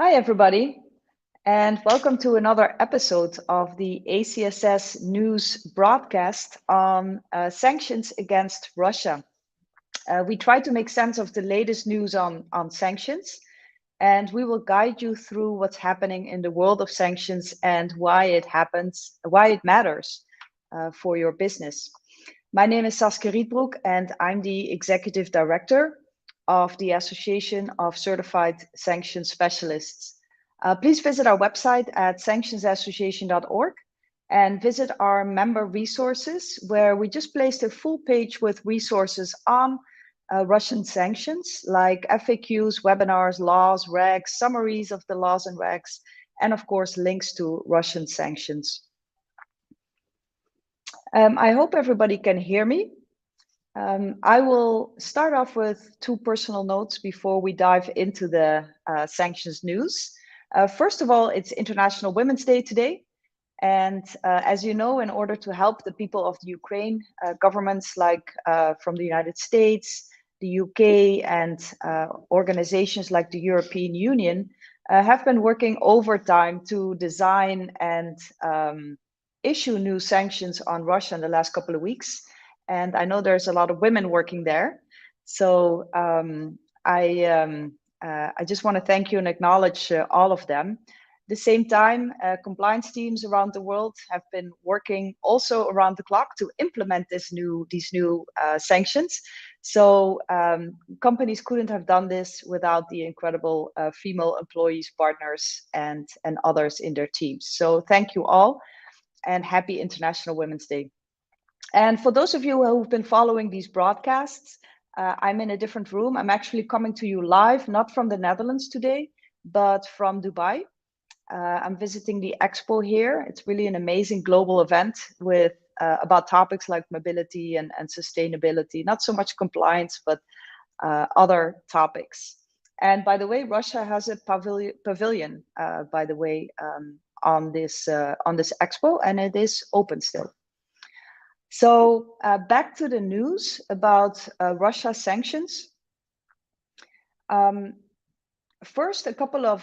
Hi, everybody, and welcome to another episode of the ACSS News Broadcast on sanctions against Russia. We try to make sense of the latest news on sanctions, and we will guide you through what's happening in the world of sanctions and why it happens, why it matters for your business. My name is Saskia Rietbroek, and I'm the Executive Director of the Association of Certified Sanctions Specialists. Please visit our website at sanctionsassociation.org and visit our member resources, where we just placed a full page with resources on Russian sanctions, like FAQs, webinars, laws, regs, summaries of the laws and regs, and of course, links to Russian sanctions. I hope everybody can hear me. I will start off with two personal notes before we dive into the sanctions news. First of all, it's International Women's Day today. And as you know, in order to help the people of the Ukraine, governments like from the United States, the UK, and organizations like the European Union have been working overtime to design and issue new sanctions on Russia in the last couple of weeks. And I know there's a lot of women working there. So I just want to thank you and acknowledge all of them. At the same time, compliance teams around the world have been working also around the clock to implement these new sanctions. So companies couldn't have done this without the incredible female employees, partners, and others in their teams. So thank you all, and happy International Women's Day. And for those of you who've been following these broadcasts, I'm in a different room. I'm actually coming to you live, not from the Netherlands today, but from Dubai. I'm visiting the expo here. It's really an amazing global event with about topics like mobility and sustainability, not so much compliance, but other topics. And by the way, Russia has a pavilion by the way, on this expo, and it is open still. So back to the news about Russia sanctions. First, a couple of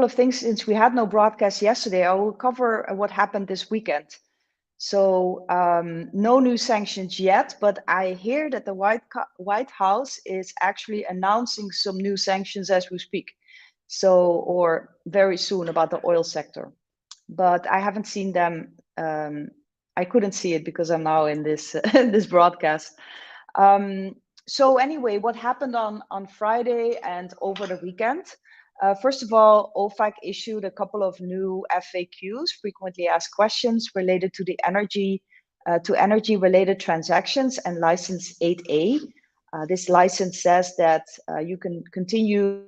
things. Since we had no broadcast yesterday, I will cover what happened this weekend. So no new sanctions yet, but I hear that the White House is actually announcing some new sanctions as we speak. So, or very soon, about the oil sector. But I haven't seen them. I couldn't see it because I'm now in this this broadcast. So anyway, what happened on Friday and over the weekend? First of all, OFAC issued a couple of new FAQs, frequently asked questions, related to the energy-related transactions and license 8A. This license says that you can continue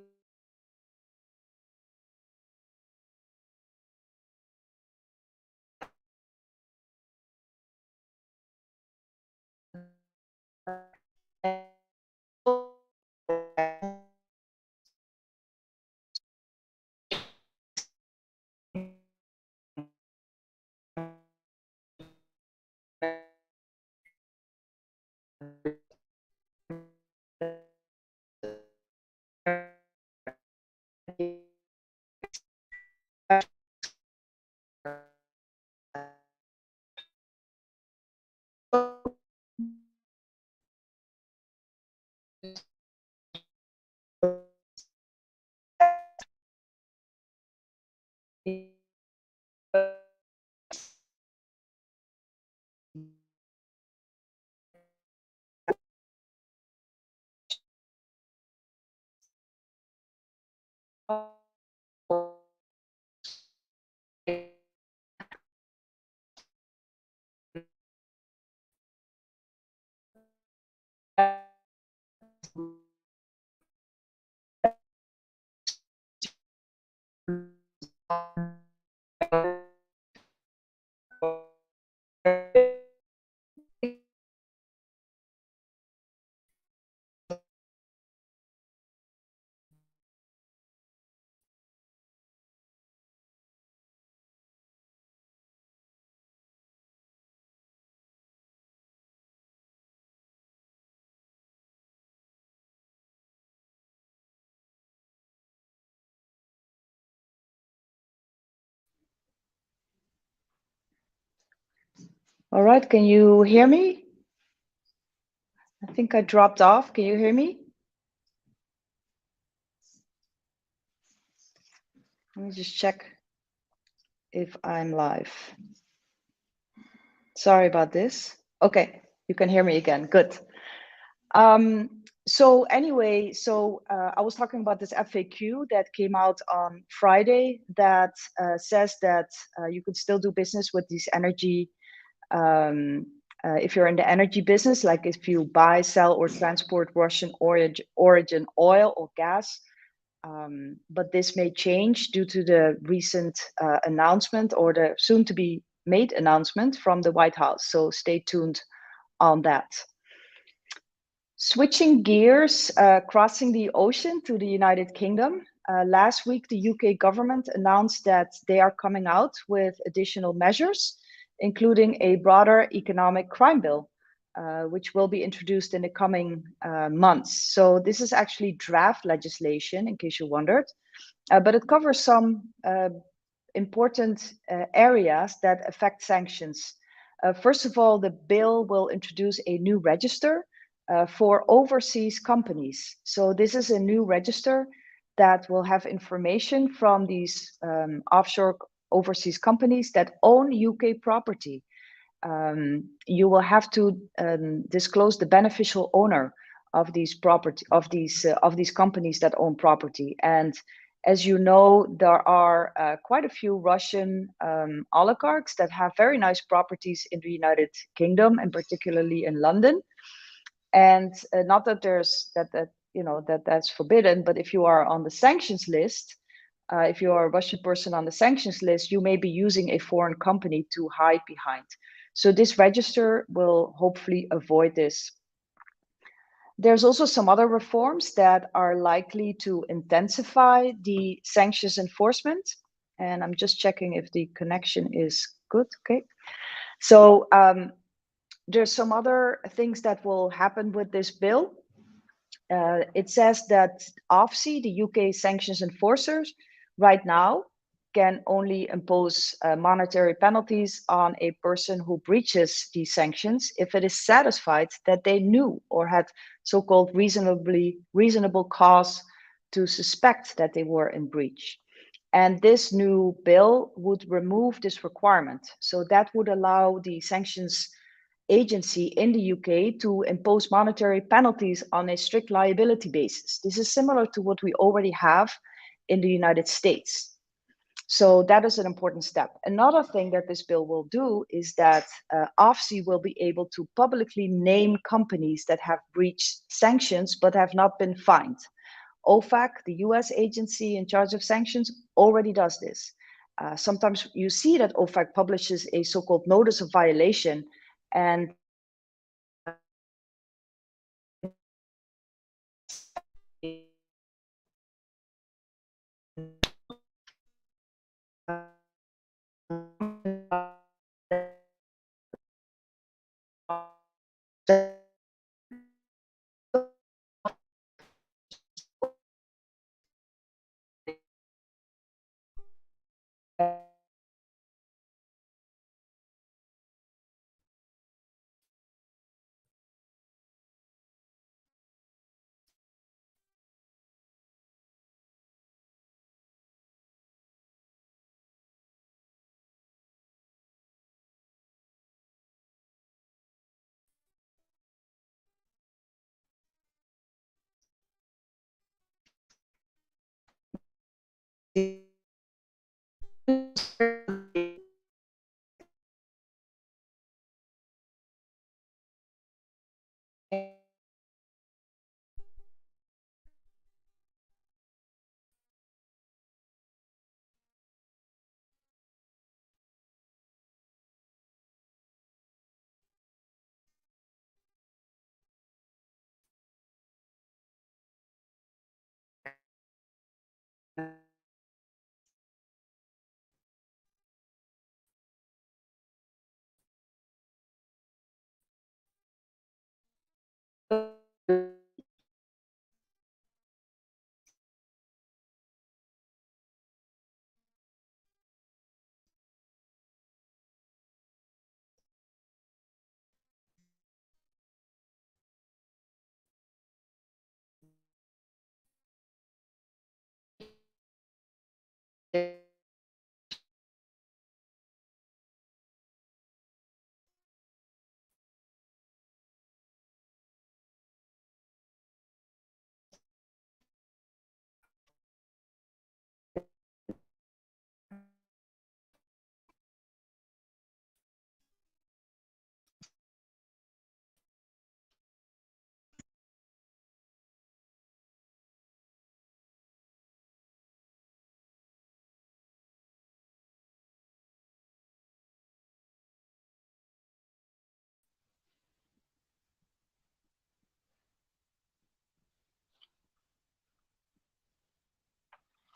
All right, can you hear me? I think I dropped off. Can you hear me? Let me just check if I'm live. Sorry about this. Okay, you can hear me again. Good. So anyway, I was talking about this FAQ that came out on Friday that says that you could still do business with these energy if you're in the energy business, like if you buy, sell, or transport Russian origin oil or gas. But this may change due to the recent announcement or the soon to be made announcement from the White House. So stay tuned on that. Switching gears, crossing the ocean to the United Kingdom. Last week, the UK government announced that they are coming out with additional measures, including a broader economic crime bill, which will be introduced in the coming months. So this is actually draft legislation, in case you wondered, but it covers some important areas that affect sanctions. First of all, the bill will introduce a new register for overseas companies. So this is a new register that will have information from these offshore overseas companies that own UK property. You will have to disclose the beneficial owner of these property of these companies that own property. And as you know, there are quite a few Russian oligarchs that have very nice properties in the United Kingdom, and particularly in London. And not that there's that you know that's forbidden, but if you are on the sanctions list, if you are a Russian person on the sanctions list, you may be using a foreign company to hide behind. So this register will hopefully avoid this. There's also some other reforms that are likely to intensify the sanctions enforcement. And I'm just checking if the connection is good. Okay. So there's some other things that will happen with this bill. It says that OFSI, the UK sanctions enforcers, right now can only impose monetary penalties on a person who breaches these sanctions if it is satisfied that they knew or had so-called reasonable cause to suspect that they were in breach. And this new bill would remove this requirement. So that would allow the sanctions agency in the UK to impose monetary penalties on a strict liability basis. This is similar to what we already have in the United States. So that is an important step. Another thing that this bill will do is that OFSI will be able to publicly name companies that have breached sanctions but have not been fined. OFAC, the US agency in charge of sanctions, already does this. Sometimes you see that OFAC publishes a so-called notice of violation, and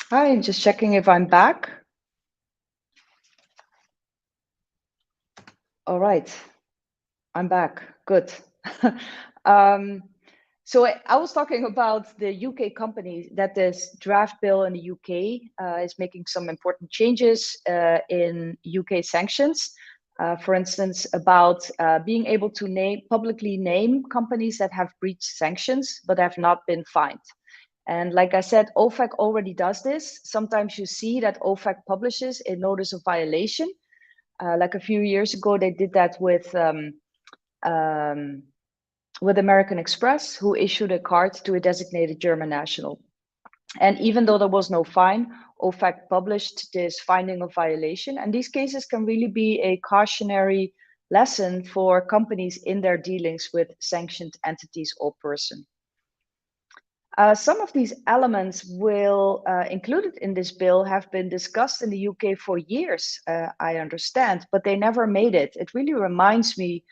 Hi, just checking if I'm back. All right, I'm back. Good. So I was talking about the UK company that this draft bill in the UK is making some important changes in UK sanctions. For instance, about being able to publicly name companies that have breached sanctions but have not been fined. And like I said, OFAC already does this. Sometimes you see that OFAC publishes a notice of violation. Like a few years ago, they did that with American Express, who issued a card to a designated German national. And even though there was no fine, OFAC published this finding of violation. And these cases can really be a cautionary lesson for companies in their dealings with sanctioned entities or person. Some of these elements included in this bill have been discussed in the UK for years, I understand, but they never made it. It really reminds me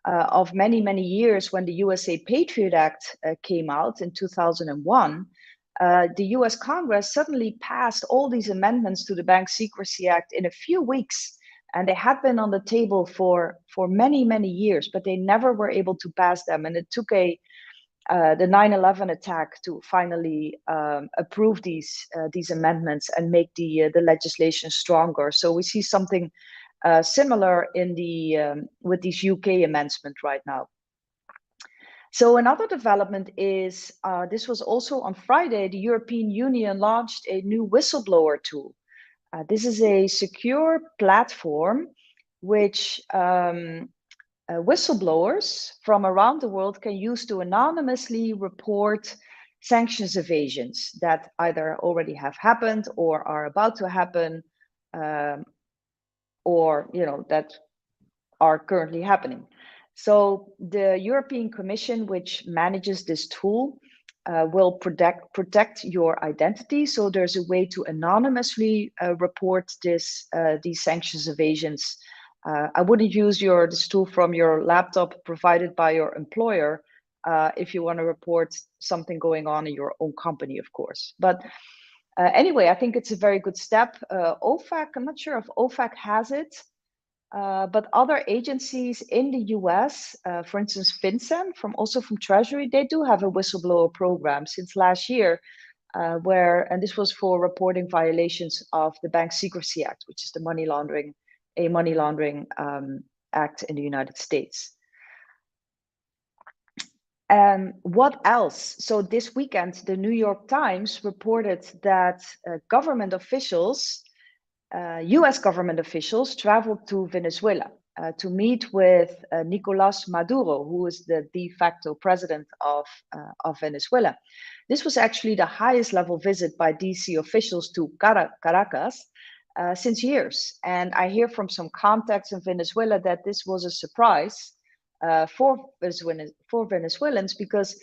of many, many years when the USA Patriot Act came out in 2001. The US Congress suddenly passed all these amendments to the Bank Secrecy Act in a few weeks. And they had been on the table for many, many years, but they never were able to pass them. And it took the 9/11 attack to finally approve these amendments and make the legislation stronger. So we see something similar in with these UK amendments right now. So another development is this was also on Friday. The European Union launched a new whistleblower tool. This is a secure platform which whistleblowers from around the world can use to anonymously report sanctions evasions that either already have happened or are about to happen, or that are currently happening. So the European Commission, which manages this tool, will protect your identity. So there's a way to anonymously report these sanctions evasions. I wouldn't use this tool from your laptop provided by your employer if you want to report something going on in your own company, of course. But anyway, I think it's a very good step. OFAC, I'm not sure if OFAC has it, but other agencies in the US, for instance, FinCEN, also from Treasury, they do have a whistleblower program since last year, and this was for reporting violations of the Bank Secrecy Act, which is a money laundering act in the United States. What else? So this weekend, the New York Times reported that government officials, US government officials, traveled to Venezuela to meet with Nicolas Maduro, who is the de facto president of Venezuela. This was actually the highest level visit by DC officials to Caracas since years. And I hear from some contacts in Venezuela that this was a surprise for Venezuelans because,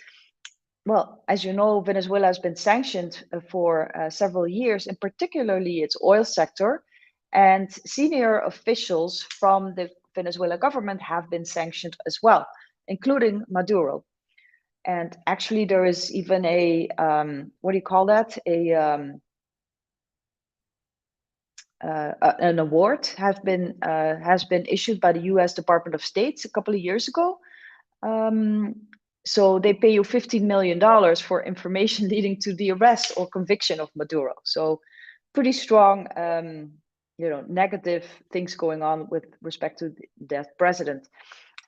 well, as you know, Venezuela has been sanctioned for several years, and particularly its oil sector. And senior officials from the Venezuela government have been sanctioned as well, including Maduro. And actually, there is even a what do you call that? An award has been issued by the U.S. Department of State a couple of years ago. So they pay you $15 million for information leading to the arrest or conviction of Maduro. So pretty strong, negative things going on with respect to that president.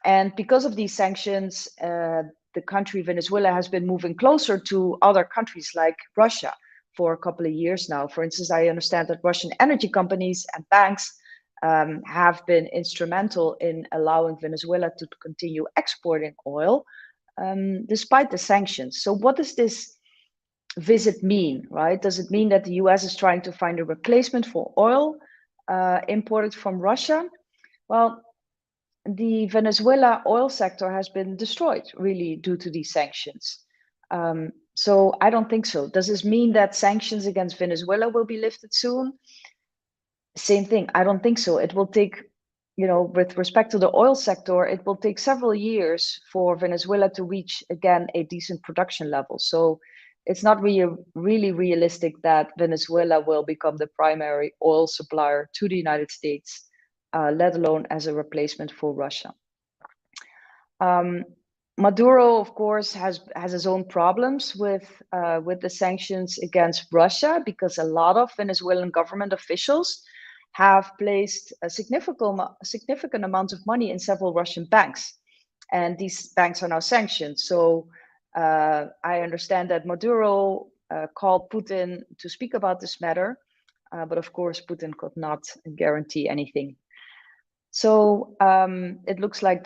And because of these sanctions, the country Venezuela has been moving closer to other countries like Russia, for a couple of years now. For instance, I understand that Russian energy companies and banks have been instrumental in allowing Venezuela to continue exporting oil despite the sanctions. So what does this visit mean, right? Does it mean that the US is trying to find a replacement for oil imported from Russia? Well, the Venezuela oil sector has been destroyed really due to these sanctions. So I don't think so. Does this mean that sanctions against Venezuela will be lifted soon? Same thing. I don't think so. It will take, with respect to the oil sector, it will take several years for Venezuela to reach again a decent production level. So it's not really realistic that Venezuela will become the primary oil supplier to the United States, let alone as a replacement for Russia. Maduro, of course, has his own problems with the sanctions against Russia, because a lot of Venezuelan government officials have placed a significant amount of money in several Russian banks, and these banks are now sanctioned. So I understand that Maduro called Putin to speak about this matter, but of course Putin could not guarantee anything. So it looks like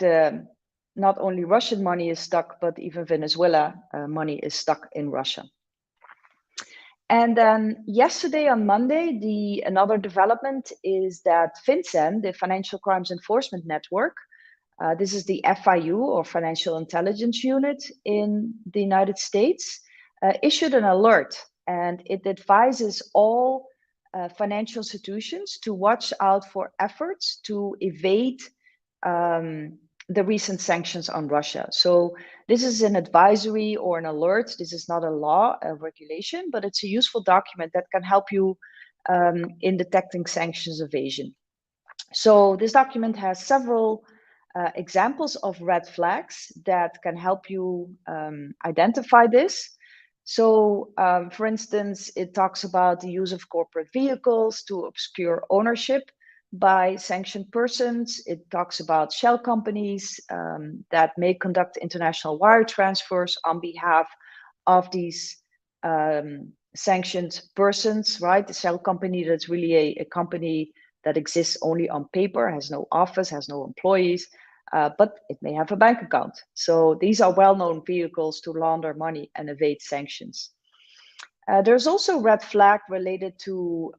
not only Russian money is stuck, but even Venezuela money is stuck in Russia. And then yesterday on Monday, another development is that FinCEN, the Financial Crimes Enforcement Network, this is the FIU, or Financial Intelligence Unit in the United States, issued an alert, and it advises all financial institutions to watch out for efforts to evade the recent sanctions on Russia. So this is an advisory or an alert. This is not a law, a regulation, but it's a useful document that can help you in detecting sanctions evasion. So this document has several examples of red flags that can help you identify this. So, for instance, it talks about the use of corporate vehicles to obscure ownership by sanctioned persons. It talks about shell companies that may conduct international wire transfers on behalf of these sanctioned persons, right? The shell company, that's really a company that exists only on paper, has no office, has no employees, but it may have a bank account. So these are well-known vehicles to launder money and evade sanctions. There's also a red flag related to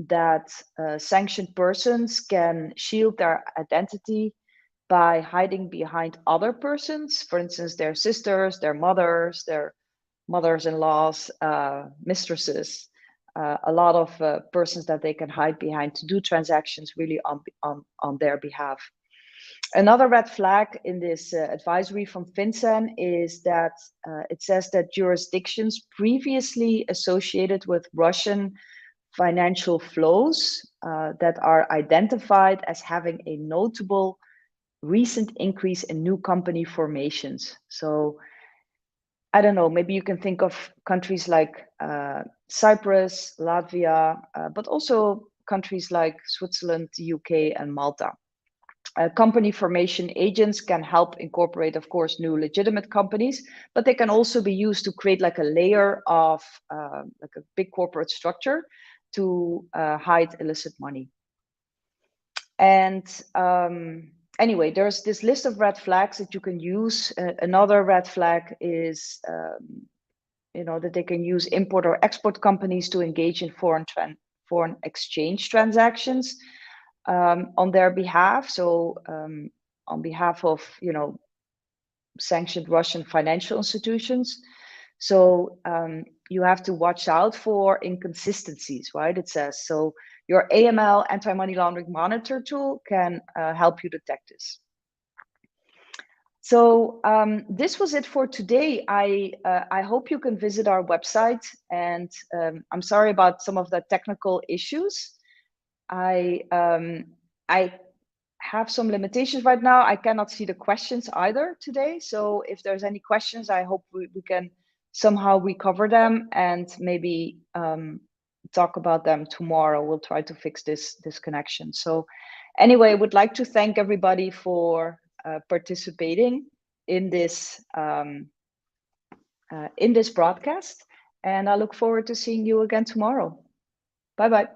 that sanctioned persons can shield their identity by hiding behind other persons, for instance, their sisters, their mothers-in-laws, mistresses, a lot of persons that they can hide behind to do transactions really on their behalf. Another red flag in this advisory from FinCEN is that it says that jurisdictions previously associated with Russian financial flows that are identified as having a notable recent increase in new company formations. So I don't know, maybe you can think of countries like Cyprus, Latvia, but also countries like Switzerland, the UK, and Malta. Company formation agents can help incorporate, of course, new legitimate companies, but they can also be used to create like a layer of like a big corporate structure to hide illicit money. And anyway, there's this list of red flags that you can use. Another red flag is, that they can use import or export companies to engage in foreign exchange transactions on their behalf. So on behalf of, sanctioned Russian financial institutions. So you have to watch out for inconsistencies, right? It says, so your AML, anti-money laundering monitor tool, can help you detect this. So this was it for today. I hope you can visit our website, and I'm sorry about some of the technical issues. I have some limitations right now. I cannot see the questions either today. So if there's any questions, I hope we can somehow recover them and maybe talk about them tomorrow. We'll try to fix this connection. So anyway, I would like to thank everybody for participating in this broadcast. And I look forward to seeing you again tomorrow. Bye-bye.